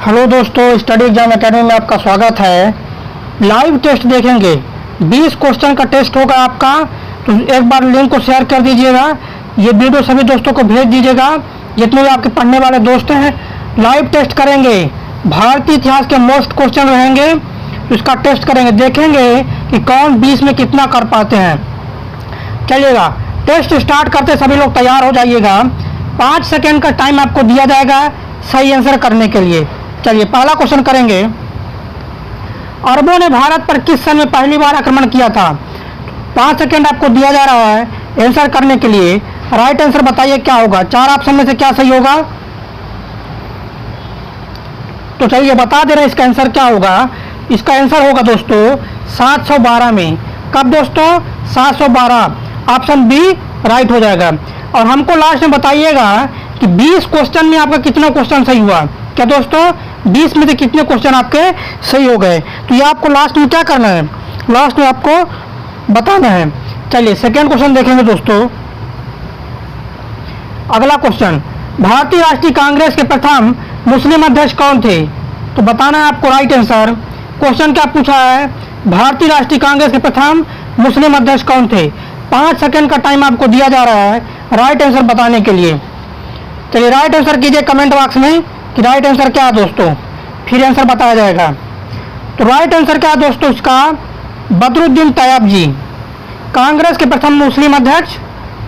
Hello दोस्तों, study exam academy में आपका स्वागत है। लाइव टेस्ट देखेंगे। 20 क्वेश्चन का टेस्ट होगा आपका। तो एक बार लिंक को शेयर कर दीजिएगा। ये वीडियो सभी दोस्तों को भेज दीजिएगा जितने भी आपके पढ़ने वाले दोस्त हैं। लाइव टेस्ट करेंगे। भारतीय इतिहास के मोस्ट क्वेश्चन रहेंगे, इसका टेस्ट करेंगे, देखेंगे कि कौन 20 में कितना कर पाते हैं। चलिएगा, टेस्ट स्टार्ट करते सभी लोग तैयार हो जाइएगा। 5 सेकेंड का टाइम आपको दिया जाएगा सही आंसर करने के लिए। चलिए, पहला क्वेश्चन करेंगे। अरबों ने भारत पर किस सन में पहली बार आक्रमण किया था? 5 सेकेंड आपको दिया जा रहा है आंसर करने के लिए। राइट आंसर बताइए क्या होगा। 4 ऑप्शन में से क्या सही होगा? तो चलिए बता दे रहे हैं इसका आंसर क्या होगा। इसका आंसर होगा दोस्तों 712 में। कब दोस्तों? 712। ऑप्शन बी राइट हो जाएगा। और हमको लास्ट में बताइएगा कि 20 क्वेश्चन में आपका कितना क्वेश्चन सही हुआ। क्या दोस्तों? 20 में से कितने क्वेश्चन आपके सही हो गए। तो ये आपको लास्ट में क्या करना है, लास्ट में आपको बताना है। चलिए सेकेंड क्वेश्चन देखेंगे दोस्तों। अगला क्वेश्चन, भारतीय राष्ट्रीय कांग्रेस के प्रथम मुस्लिम अध्यक्ष कौन थे? तो बताना है आपको राइट आंसर। क्वेश्चन क्या पूछा है? भारतीय राष्ट्रीय कांग्रेस के प्रथम मुस्लिम अध्यक्ष कौन थे? 5 सेकेंड का टाइम आपको दिया जा रहा है राइट आंसर बताने के लिए। चलिए राइट आंसर कीजिए कमेंट बॉक्स में कि राइट आंसर क्या है दोस्तों, फिर आंसर बताया जाएगा। तो राइट आंसर क्या है दोस्तों इसका? बदरुद्दीन तैयब जी, कांग्रेस के प्रथम मुस्लिम अध्यक्ष।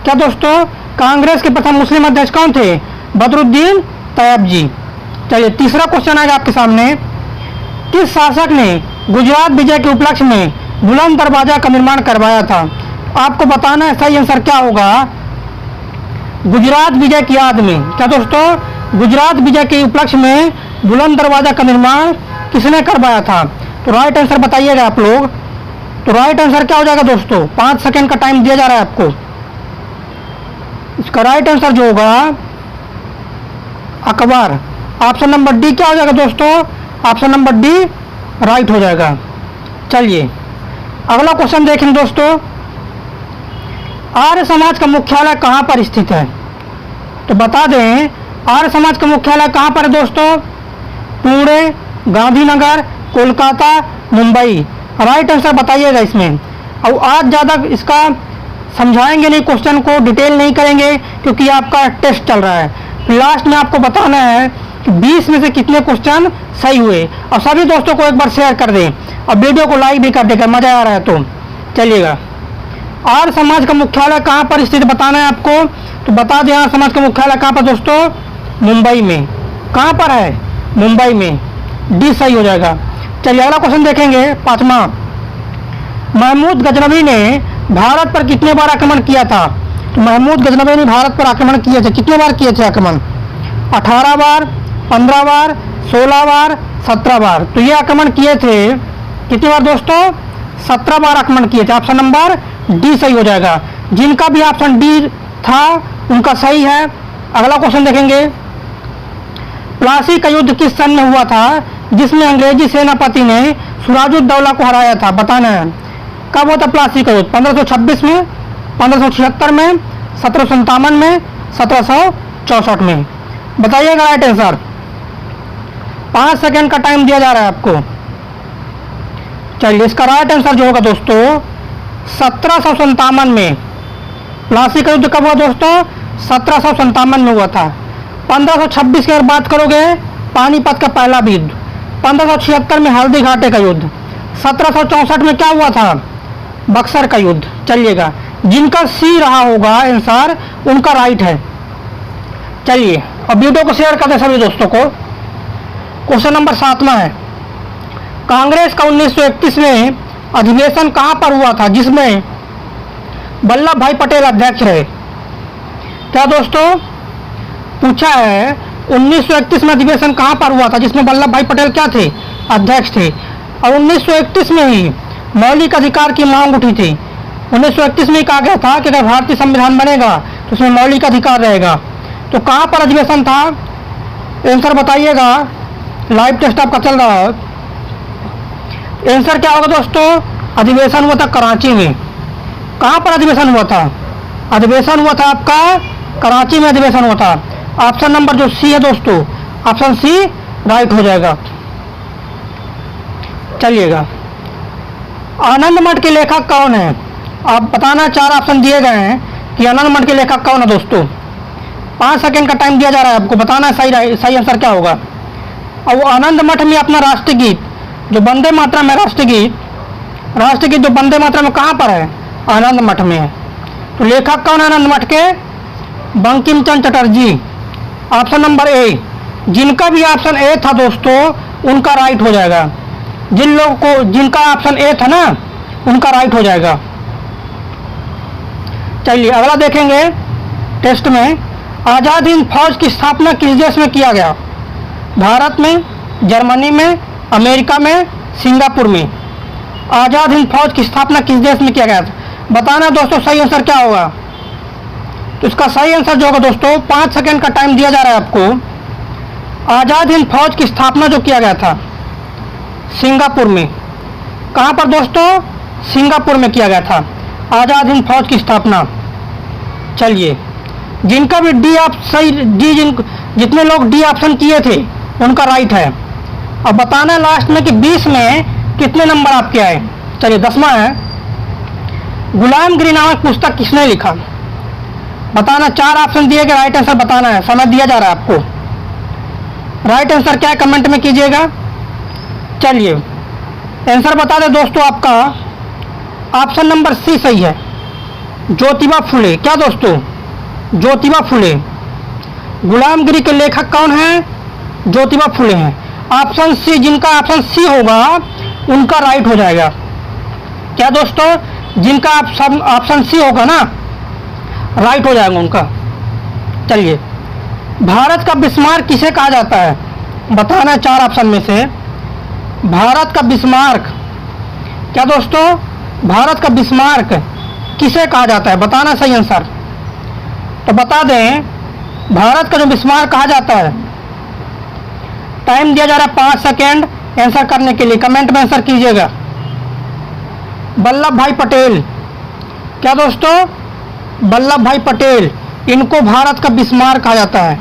क्या दोस्तों? कांग्रेस के प्रथम मुस्लिम अध्यक्ष कौन थे? बदरुद्दीन तैयब जी। चलिए तीसरा क्वेश्चन आएगा आपके सामने। किस शासक ने गुजरात विजय के उपलक्ष्य में बुलंद दरवाजा का निर्माण करवाया था? आपको बताना है सही आंसर क्या होगा। गुजरात विजय की याद में। क्या दोस्तों? गुजरात विजय के उपलक्ष्य में बुलंद दरवाजा का निर्माण किसने करवाया था? तो राइट आंसर बताइएगा आप लोग। तो राइट आंसर क्या हो जाएगा दोस्तों? 5 सेकेंड का टाइम दिया जा रहा है आपको। इसका राइट आंसर जो होगा अकबर। ऑप्शन नंबर डी क्या हो जाएगा दोस्तों? ऑप्शन नंबर डी राइट हो जाएगा। चलिए अगला क्वेश्चन देखें दोस्तों। आर्य समाज का मुख्यालय कहाँ पर स्थित है? तो बता दें आर्य समाज का मुख्यालय कहाँ पर है दोस्तों? पुणे, गांधीनगर, कोलकाता, मुंबई। राइट आंसर बताइएगा इसमें। और आज ज़्यादा इसका समझाएंगे नहीं, क्वेश्चन को डिटेल नहीं करेंगे क्योंकि आपका टेस्ट चल रहा है। लास्ट में आपको बताना है कि 20 में से कितने क्वेश्चन सही हुए। और सभी दोस्तों को एक बार शेयर कर दें और वीडियो को लाइक भी कर देगा, मज़ा आ रहा है तो। चलिएगा, आर्य समाज का मुख्यालय कहाँ पर स्थित बताना है आपको। तो बता दें आर्य समाज का मुख्यालय कहाँ पर दोस्तों? मुंबई में। कहाँ पर है? मुंबई में। डी सही हो जाएगा। चलिए अगला क्वेश्चन देखेंगे, 5वां। महमूद गजनवी ने भारत पर कितने बार आक्रमण किया था? तो महमूद गजनवी ने भारत पर आक्रमण किए थे। कितने बार किए थे आक्रमण? 18 बार, 15 बार, 16 बार, 17 बार। तो ये आक्रमण किए थे कितनी बार दोस्तों? 17 बार आक्रमण किए थे। ऑप्शन नंबर डी सही हो जाएगा। जिनका भी ऑप्शन डी था उनका सही है। अगला क्वेश्चन देखेंगे। प्लासी का युद्ध किस सन में हुआ था जिसमें अंग्रेजी सेनापति ने सिराजुद्दौला को हराया था? बताना है कब हुआ था प्लासी का युद्ध। 1526 में, 1576 में, 1757 में, 1764 में। बताइएगा राइट आंसर। 5 सेकेंड का टाइम दिया जा रहा है आपको। चलिए इसका राइट आंसर जो होगा दोस्तों 1757 में। प्लासी का युद्ध कब हुआ दोस्तों? 1757 में हुआ था। 1526 की अगर बात करोगे, पानीपत का पहला युद्ध। 1576 में हल्दी घाटी का युद्ध। 1764 में क्या हुआ था? बक्सर का युद्ध। चलिएगा, जिनका सी रहा होगा आंसर उनका राइट है। चलिए अब वीडियो को शेयर करते सभी दोस्तों को। क्वेश्चन नंबर 7वां है। कांग्रेस का 1931 में अधिवेशन कहाँ पर हुआ था जिसमें वल्लभ भाई पटेल अध्यक्ष रहे? क्या दोस्तों? पूछा है 1931 में अधिवेशन कहाँ पर हुआ था जिसमें वल्लभ भाई पटेल क्या थे? अध्यक्ष थे। और 1931 में ही मौलिक अधिकार की मांग उठी थी। 1931 में ही कहा गया था कि अगर भारतीय संविधान बनेगा तो उसमें मौलिक अधिकार रहेगा। तो कहाँ पर अधिवेशन था? आंसर बताइएगा। लाइव टेस्ट आपका चल रहा है। आंसर क्या होगा दोस्तों? अधिवेशन हुआ था कराची में। कहाँ पर अधिवेशन हुआ था? अधिवेशन हुआ था आपका कराची में अधिवेशन हुआ था। ऑप्शन नंबर जो सी है दोस्तों, ऑप्शन सी राइट हो जाएगा। चलिएगा, आनंद मठ के लेखक कौन है? आप बताना, 4 ऑप्शन दिए गए हैं कि आनंद मठ के लेखक कौन है दोस्तों। 5 सेकंड का टाइम दिया जा रहा है आपको, बताना सही आंसर क्या होगा। और वो आनंद मठ में अपना राष्ट्रगीत जो वंदे मातरम है, राष्ट्रगीत जो वंदे मातरम में कहाँ पर है? आनंद मठ में है। तो लेखक कौन है आनंद मठ के? Bankim Chandra Chatterjee. Option number A, जिनका भी ऑप्शन ए था दोस्तों उनका राइट हो जाएगा। जिन लोगों को जिनका ऑप्शन ए था ना उनका राइट हो जाएगा। चलिए अगला देखेंगे टेस्ट में। आज़ाद हिंद फौज की स्थापना किस देश में किया गया? भारत में, जर्मनी में, अमेरिका में, सिंगापुर में। आज़ाद हिंद फौज की स्थापना किस देश में किया गया था? बताना दोस्तों सही आंसर क्या होगा। तो इसका सही आंसर जो होगा दोस्तों, 5 सेकंड का टाइम दिया जा रहा है आपको। आज़ाद हिंद फौज की स्थापना जो किया गया था सिंगापुर में। कहाँ पर दोस्तों? सिंगापुर में किया गया था आज़ाद हिंद फौज की स्थापना। चलिए, जिनका भी जितने लोग डी ऑप्शन किए थे उनका राइट है। अब बताना लास्ट में कि 20 में कितने नंबर आपके आए। चलिए 10वां है, गुलामगिरी नामक पुस्तक किसने लिखा? बताना, 4 ऑप्शन दिए गए, राइट आंसर बताना है। समय दिया जा रहा है आपको। राइट आंसर क्या है कमेंट में कीजिएगा। चलिए आंसर बता दें दोस्तों, आपका ऑप्शन नंबर सी सही है, ज्योतिबा फुले। क्या दोस्तों? ज्योतिबा फुले। गुलामगिरी के लेखक कौन हैं? ज्योतिबा फुले हैं। ऑप्शन सी, जिनका ऑप्शन सी होगा उनका राइट हो जाएगा। क्या दोस्तों? जिनका ऑप्शन सी होगा ना राइट हो जाएगा उनका। चलिए, भारत का बिस्मार्क किसे कहा जाता है? बताना 4 ऑप्शन में से। भारत का बिस्मार्क, क्या दोस्तों? भारत का बिस्मार्क किसे कहा जाता है? बताना सही आंसर। तो बता दें, भारत का जो बिस्मार्क कहा जाता है, टाइम दिया जा रहा है 5 सेकेंड आंसर करने के लिए। कमेंट में आंसर कीजिएगा। वल्लभ भाई पटेल। क्या दोस्तों? वल्लभ भाई पटेल, इनको भारत का बिस्मार्क कहा जाता है।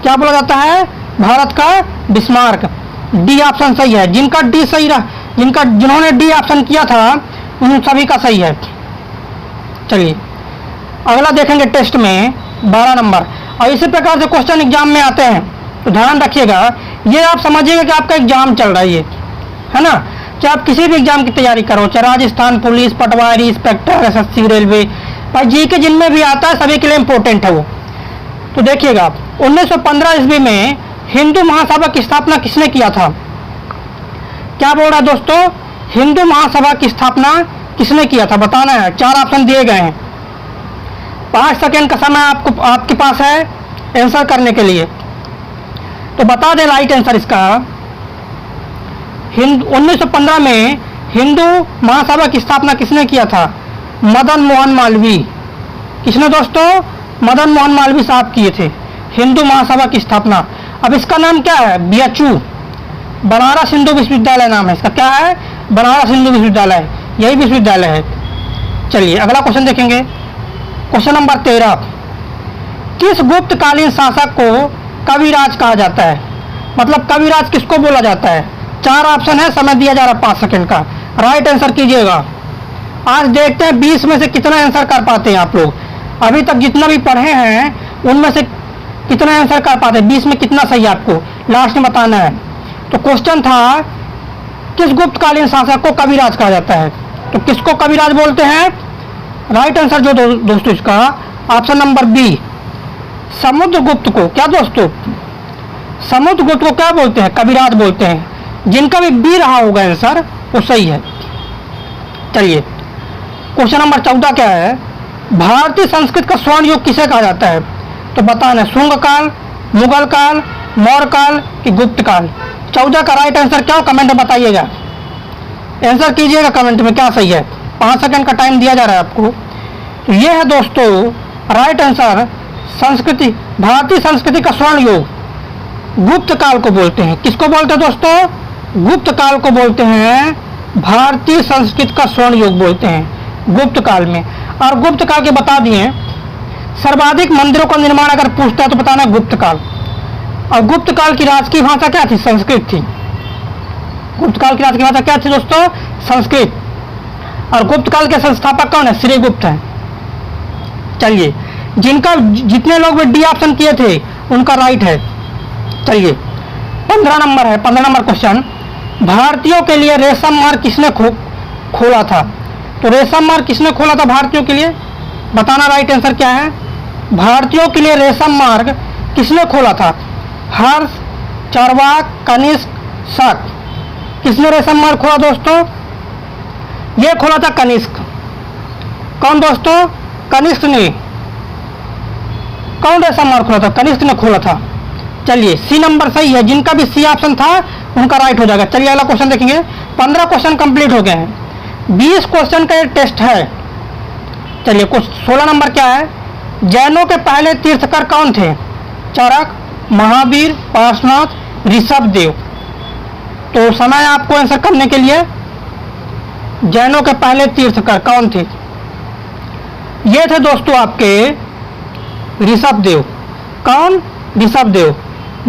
क्या बोला जाता है? भारत का बिस्मार्क। डी ऑप्शन सही है। जिनका डी सही रहा, जिन्होंने डी ऑप्शन किया था उन सभी का सही है। चलिए अगला देखेंगे टेस्ट में 12 नंबर। और इसी प्रकार से क्वेश्चन एग्जाम में आते हैं, तो ध्यान रखिएगा। ये आप समझिएगा कि आपका एग्जाम चल रहा है ना। चाहे आप किसी भी एग्जाम की तैयारी करो, चाहे राजस्थान पुलिस, पटवारी, इंस्पेक्टर, एसएससी, रेलवे, भाई जी के जिनमें भी आता है सभी के लिए इम्पोर्टेंट है वो। तो देखिएगा, 1915 ईस्वी में हिंदू महासभा की स्थापना किसने किया था? क्या बोल रहा है दोस्तों? हिंदू महासभा की स्थापना किसने किया था? बताना है। 4 ऑप्शन दिए गए हैं। 5 सेकेंड का समय आपके पास है आंसर करने के लिए। तो बता दें राइट आंसर इसका। 1915 में हिंदू महासभा की स्थापना किसने किया था? मदन मोहन मालवीय। किसने दोस्तों? मदन मोहन मालवीय साहब किए थे हिंदू महासभा की स्थापना। अब इसका नाम क्या है? बीएचयू, बनारस हिंदू विश्वविद्यालय नाम है इसका। क्या है? बनारस हिंदू विश्वविद्यालय, यही विश्वविद्यालय है। चलिए अगला क्वेश्चन देखेंगे। क्वेश्चन नंबर 13, किस गुप्तकालीन शासक को कविराज कहा जाता है? मतलब कविराज किसको बोला जाता है? 4 ऑप्शन है, समय दिया जा रहा है 5 सेकंड का। राइट आंसर कीजिएगा। आज देखते हैं 20 में से कितना आंसर कर पाते हैं आप लोग। अभी तक जितना भी पढ़े हैं उनमें से कितना आंसर कर पाते हैं, 20 में कितना सही आपको लास्ट में बताना है। तो क्वेश्चन था, किस गुप्तकालीन शासक को कविराज कहा जाता है? तो किसको कविराज बोलते हैं? राइट आंसर जो दोस्तों इसका ऑप्शन नंबर बी, समुद्रगुप्त को। क्या दोस्तों? समुद्रगुप्त को क्या बोलते हैं? कविराज बोलते हैं। जिनका भी बी रहा होगा आंसर वो सही है। चलिए क्वेश्चन नंबर 14 क्या है? भारतीय संस्कृत का स्वर्ण युग किसे कहा जाता है? तो बताना, शुंग काल, मुगल काल, मौर्य काल कि गुप्त काल। 14 का राइट आंसर क्या हो कमेंट में बताइएगा। आंसर कीजिएगा कमेंट में क्या सही है। 5 सेकंड का टाइम दिया जा रहा है आपको। तो ये है दोस्तों राइट आंसर। संस्कृति, भारतीय संस्कृति का स्वर्ण युग गुप्त काल को बोलते हैं। किसको बोलते हैं दोस्तों? गुप्त काल को बोलते हैं। भारतीय संस्कृति का स्वर्ण युग बोलते हैं गुप्त काल में। और गुप्त काल के बता दिए, सर्वाधिक मंदिरों का निर्माण अगर पूछता है तो बताना गुप्त काल। और गुप्त काल की राजकीय भाषा क्या थी? संस्कृत थी। गुप्त काल की राजकीय भाषा क्या थी दोस्तों? संस्कृत। और गुप्त काल के संस्थापक कौन है? श्रीगुप्त है। चलिए, जिनका जितने लोग भी डी ऑप्शन किए थे उनका राइट है। चलिए 15 नंबर है, 15 नंबर क्वेश्चन, भारतीयों के लिए रेशम मार्ग किसने खोला था? तो रेशम मार्ग किसने खोला था भारतीयों के लिए? बताना राइट आंसर क्या है। भारतीयों के लिए रेशम मार्ग किसने खोला था? हर्ष, चारवाक, कनिष्क, शक। किसने रेशम मार्ग खोला दोस्तों? ये खोला था कनिष्क। कौन दोस्तों? कनिष्क ने। कौन रेशम मार्ग खोला था? कनिष्क ने खोला था। चलिए सी नंबर सही है, जिनका भी सी ऑप्शन था उनका राइट हो जाएगा। चलिए अगला क्वेश्चन देखेंगे। 15 क्वेश्चन कंप्लीट हो गए हैं, 20 क्वेश्चन का ये टेस्ट है। चलिए 16 नंबर क्या है? जैनों के पहले तीर्थकर कौन थे? चरक, महावीर, पार्श्वनाथ, ऋषभदेव। तो समय आपको आंसर करने के लिए। जैनों के पहले तीर्थकर कौन थे? ये थे दोस्तों आपके ऋषभदेव। कौन? ऋषभदेव।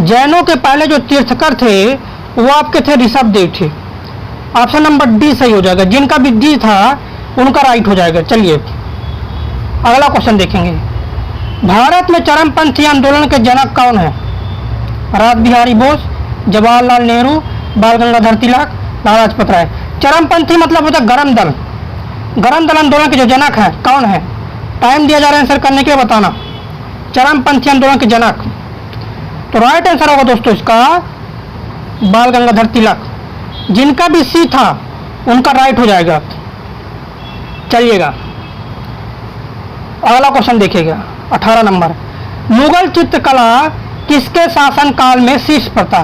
जैनों के पहले जो तीर्थकर थे वो आपके थे ऋषभदेव थे। ऑप्शन नंबर डी सही हो जाएगा, जिनका भी डी था उनका राइट हो जाएगा। चलिए अगला क्वेश्चन देखेंगे। भारत में चरमपंथी आंदोलन के जनक कौन है? रास बिहारी बोस, जवाहरलाल नेहरू, बाल गंगाधर तिलक, लाला लाजपत राय। चरमपंथी मतलब होता है गरम दल। गरम दल आंदोलन के जो जनक है कौन है? टाइम दिया जा रहा है आंसर करने के लिए, बताना। चरमपंथी आंदोलन के जनक, तो राइट आंसर होगा दोस्तों इसका बाल गंगाधर तिलक। जिनका भी सी था उनका राइट हो जाएगा। चलिएगा अगला क्वेश्चन देखिएगा 18 नंबर। मुगल चित्रकला किसके शासन काल में शीर्ष पर था?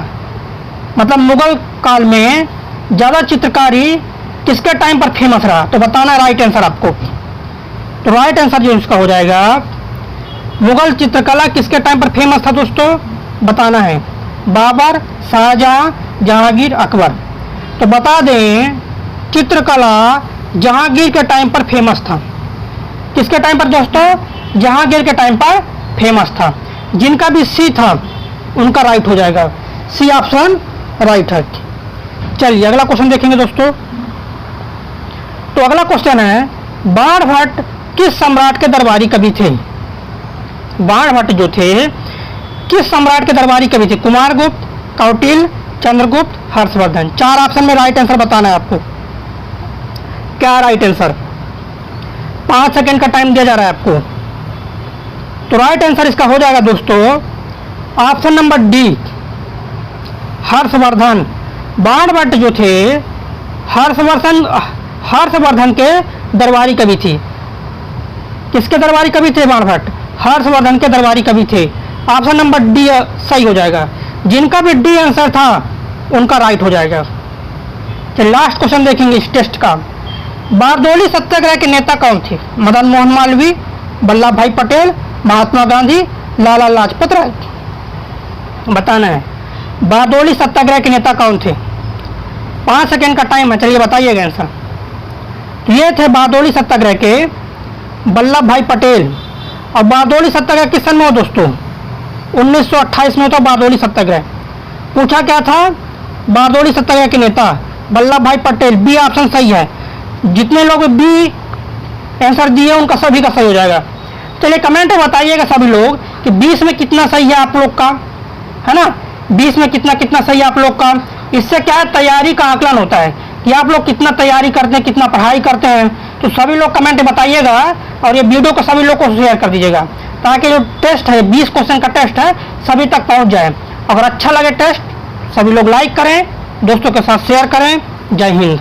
मतलब मुगल काल में ज्यादा चित्रकारी किसके टाइम पर फेमस रहा? तो बताना है राइट आंसर आपको। तो राइट आंसर जो इसका हो जाएगा, मुगल चित्रकला किसके टाइम पर फेमस था दोस्तों? बताना है। बाबर, शाहजहां, जहांगीर, अकबर। तो बता दें चित्रकला जहांगीर के टाइम पर फेमस था। किसके टाइम पर दोस्तों? जहांगीर के टाइम पर फेमस था। जिनका भी सी था उनका राइट हो जाएगा। सी ऑप्शन राइट है। चलिए अगला क्वेश्चन देखेंगे दोस्तों। तो अगला क्वेश्चन है, बाणभट्ट किस सम्राट के दरबारी कवि थे? बाणभट्ट जो थे किस सम्राट के दरबारी कवि थे? कुमारगुप्त, कौटिल्य, चंद्रगुप्त, हर्षवर्धन। 4 ऑप्शन में राइट आंसर बताना है आपको। क्या राइट आंसर? 5 सेकंड का टाइम दिया जा रहा है आपको। तो राइट आंसर इसका हो जाएगा दोस्तों option number D, Harshvardhan. Banabhatta जो थे हर्षवर्धन के दरबारी कवि थे। किसके दरबारी कवि थे बाणभट्ट? हर्षवर्धन के दरबारी कवि थे। ऑप्शन नंबर डी सही हो जाएगा। जिनका भी डी आंसर था उनका राइट हो जाएगा। तो लास्ट क्वेश्चन देखेंगे इस टेस्ट का। बारदोली सत्याग्रह के नेता कौन थे? मदन मोहन मालवीय, वल्लभ भाई पटेल, महात्मा गांधी, लाला लाजपत राय। बताना है बारदोली सत्याग्रह के नेता कौन थे? 5 सेकंड का टाइम है, चलिए बताइएगा आंसर। तो ये थे बारदोली सत्याग्रह के वल्लभ भाई पटेल। और बारदोली सत्याग्रह किस सन में हो दोस्तों? 1928 में होता बारदोली सत्याग्रह। पूछा क्या था? बारदोली सत्याग्रह के नेता वल्लभ भाई पटेल। बी ऑप्शन सही है। जितने लोग बी आंसर दिए उनका सभी का सही हो जाएगा। चलिए कमेंट में बताइएगा सभी लोग कि 20 में कितना सही है आप लोग का, है ना? 20 में कितना कितना सही है आप लोग का। इससे क्या है, तैयारी का आकलन होता है कि आप लोग कितना तैयारी करते हैं, कितना पढ़ाई करते हैं। तो सभी लोग कमेंट में बताइएगा और ये वीडियो को सभी लोग को शेयर कर दीजिएगा ताकि जो टेस्ट है 20 क्वेश्चन का टेस्ट है सभी तक पहुंच जाए। अगर अच्छा लगे टेस्ट सभी लोग लाइक करें, दोस्तों के साथ शेयर करें। जय हिंद।